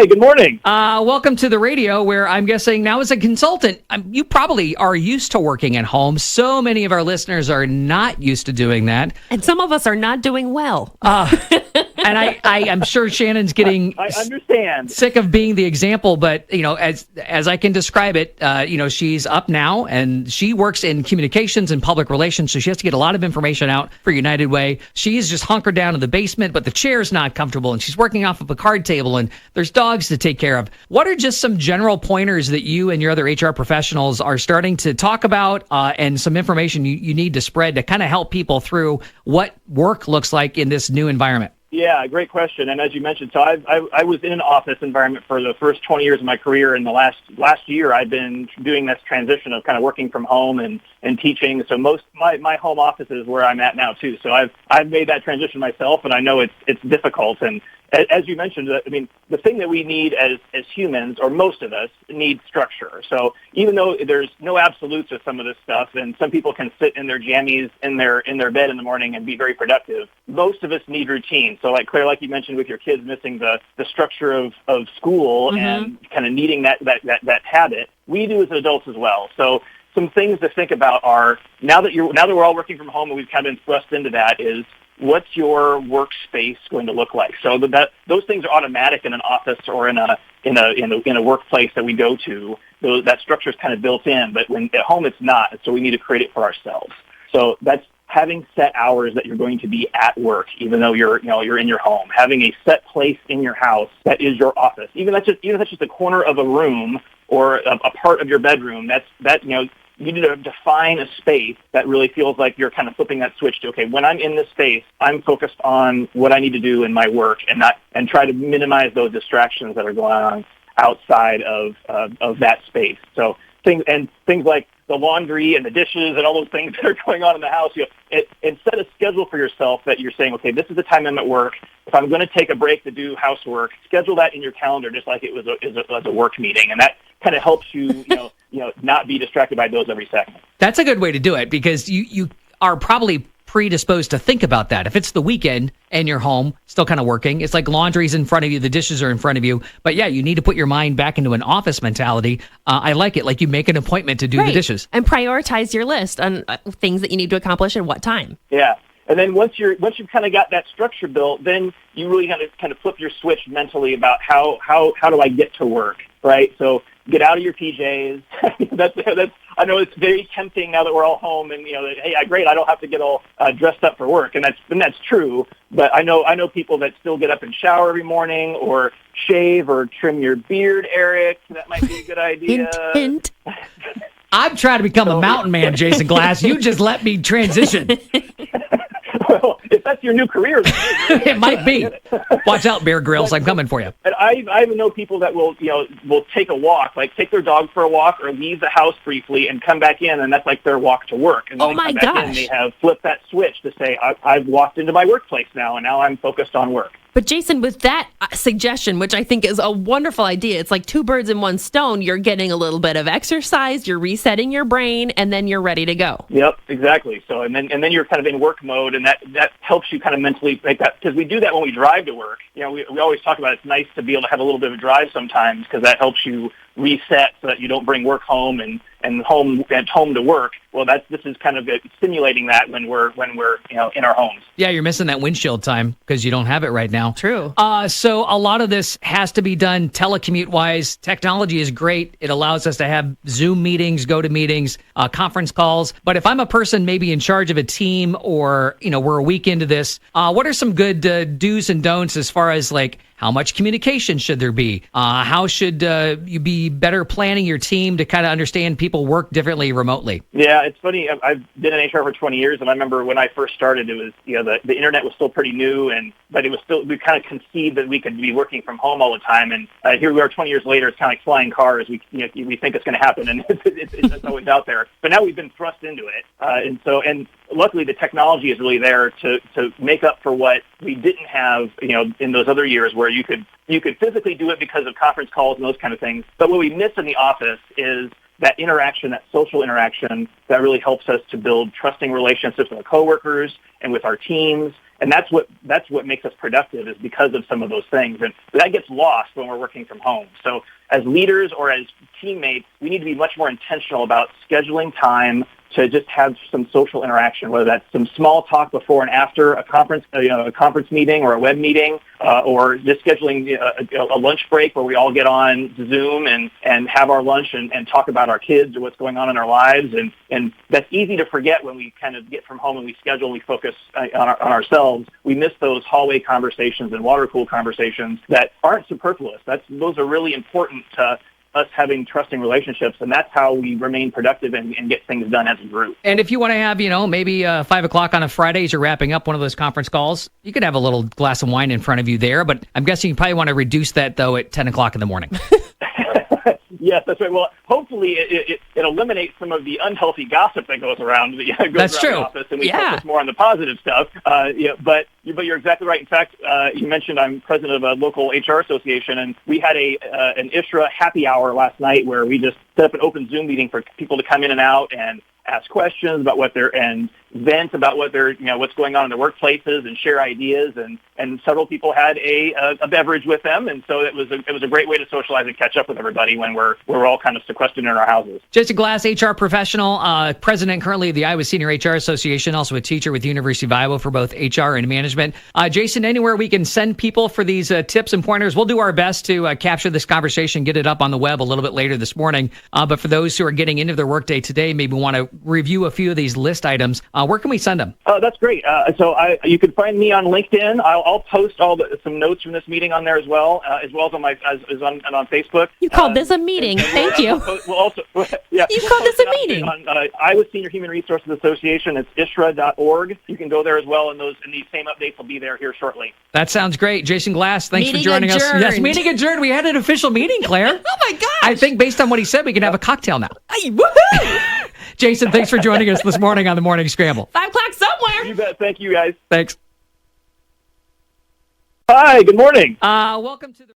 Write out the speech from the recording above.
Hi, good morning. Welcome to the radio where I'm guessing now as a consultant, you probably are used to working at home. So many of our listeners are not used to doing that. And some of us are not doing well. And I'm sure Shannon's getting I understand. sick of being the example, but as I can describe it, she's up now and she works in communications and public relations, so she has to get a lot of information out for United Way. She's just hunkered down in the basement, but the chair's not comfortable, and she's working off of a card table, and there's dogs to take care of. What are just some general pointers that you and your other HR professionals are starting to talk about, and some information you need to spread to kind of help people through what work looks like in this new environment? Yeah, great question. And as you mentioned, so I was in an office environment for the first 20 years of my career. And the last year, I've been doing this transition of kind of working from home and teaching. So my home office is where I'm at now too. So I've made that transition myself, and I know it's difficult. And as you mentioned, I mean, the thing that we need as humans, or most of us, need structure. So even though there's no absolutes with some of this stuff, and some people can sit in their jammies in their bed in the morning and be very productive, most of us need routine. So like Claire, like you mentioned with your kids missing the structure of school and kind of needing that habit, we do as adults as well. So some things to think about are, now that we're all working from home and we've kind of been thrust into that, is what's your workspace going to look like? So those things are automatic in an office or in a workplace that we go to. That structure is kind of built in, but when at home it's not. So we need to create it for ourselves. So that's having set hours that you're going to be at work, even though you're in your home. Having a set place in your house that is your office, even if that's just a corner of a room or a part of your bedroom. You need to define a space that really feels like you're kind of flipping that switch to, okay, when I'm in this space, I'm focused on what I need to do in my work, and try to minimize those distractions that are going on outside of that space. So things like the laundry and the dishes and all those things that are going on in the house, and set a schedule for yourself that you're saying, okay, this is the time I'm at work. If I'm going to take a break to do housework, schedule that in your calendar just like it was a work meeting, and that kind of helps you, not be distracted by those every second. That's a good way to do it, because you are probably predisposed to think about that. If it's the weekend and you're home, still kind of working, it's like laundry's in front of you, the dishes are in front of you. But yeah, you need to put your mind back into an office mentality. I like it. Like you make an appointment to do the dishes. And prioritize your list on things that you need to accomplish at what time. Yeah. And then once you've kind of got that structure built, then you really got to kind of flip your switch mentally about how do I get to work, right? So get out of your PJs. that's I know it's very tempting now that we're all home, and hey, great, I don't have to get all dressed up for work, and that's true. But I know people that still get up and shower every morning, or shave, or trim your beard, Eric. That might be a good idea. Hint. I'm trying to become a mountain man, Jason Glass. You just let me transition. Well, if that's your new career, it might be. Watch out, Bear Grylls. I'm coming for you. And I even know people that will take a walk, like take their dog for a walk or leave the house briefly and come back in, and that's like their walk to work. And oh my gosh! They have flipped that switch to say, I've walked into my workplace now, and now I'm focused on work. But Jason, with that suggestion, which I think is a wonderful idea, it's like two birds in one stone. You're getting a little bit of exercise, you're resetting your brain, and then you're ready to go. Yep, exactly. So and then you're kind of in work mode, and that helps you kind of mentally make that, because we do that when we drive to work. We always talk about it's nice to be able to have a little bit of a drive sometimes, because that helps you reset so that you don't bring work home and home to work. Well, this is kind of simulating that when we're in our homes. Yeah, you're missing that windshield time because you don't have it right now. True. So a lot of this has to be done telecommute-wise. Technology is great. It allows us to have Zoom meetings, go to meetings, conference calls. But if I'm a person maybe in charge of a team, or we're a week into this, what are some good do's and don'ts as far as like how much communication should there be? How should you be better planning your team to kind of understand people work differently remotely? Yeah, it's funny. I've been in HR for 20 years, and I remember when I first started, it was the internet was still pretty new, but it was still, we kind of conceived that we could be working from home all the time. And here we are 20 years later. It's kind of like flying cars. We think it's going to happen, and it's always out there. But now we've been thrust into it, and luckily the technology is really there to make up for what we didn't have in those other years where you could physically do it because of conference calls and those kind of things. But what we miss in the office is that interaction, that social interaction that really helps us to build trusting relationships with our coworkers and with our teams, And that's what makes us productive, is because of some of those things. And that gets lost when we're working from home. So as leaders or as teammates, we need to be much more intentional about scheduling time to just have some social interaction, whether that's some small talk before and after a conference, a conference meeting or a web meeting, or just scheduling a lunch break where we all get on Zoom and have our lunch and talk about our kids or what's going on in our lives. And that's easy to forget when we kind of get from home and we schedule and we focus on ourselves. We miss those hallway conversations and water cooler conversations that aren't superfluous. Those are really important to us having trusting relationships, and that's how we remain productive and get things done as a group. And if you want to have, maybe 5 o'clock on a Friday as you're wrapping up one of those conference calls, you could have a little glass of wine in front of you there, but I'm guessing you probably want to reduce that, though, at 10 o'clock in the morning. Yes, that's right. Well, hopefully it eliminates some of the unhealthy gossip that goes around the office, and we focus more on the positive stuff. But you're exactly right. In fact, you mentioned I'm president of a local HR association, and we had an ISHRA happy hour last night where we just set up an open Zoom meeting for people to come in and out and ask questions about and vent about what's going on in their workplaces and share ideas, and several people had a beverage with them, and so it was a great way to socialize and catch up with everybody when we're all kind of sequestered in our houses. Jason Glass, HR professional, president currently of the Iowa Senior HR Association, also a teacher with the University of Iowa for both HR and management. Jason, anywhere we can send people for these tips and pointers, we'll do our best to capture this conversation, get it up on the web a little bit later this morning. But for those who are getting into their workday today, maybe want to review a few of these list items, where can we send them? That's great. So you can find me on LinkedIn. I'll post some notes from this meeting on there as well as on on Facebook. You called this a meeting. Thank you. You called this a meeting. On Iowa Senior Human Resources Association. It's ishra.org. You can go there as well, and these same updates will be there here shortly. That sounds great. Jason Glass, thanks meeting for joining adjourned. us. Yes, meeting adjourned. We had an official meeting, Claire. Oh my gosh. I think based on what he said, we can have a cocktail now. Hey, woohoo! Jason, thanks for joining us this morning on the Morning Scramble. 5 o'clock somewhere. You bet. Thank you, guys. Thanks. Hi, good morning. Welcome to the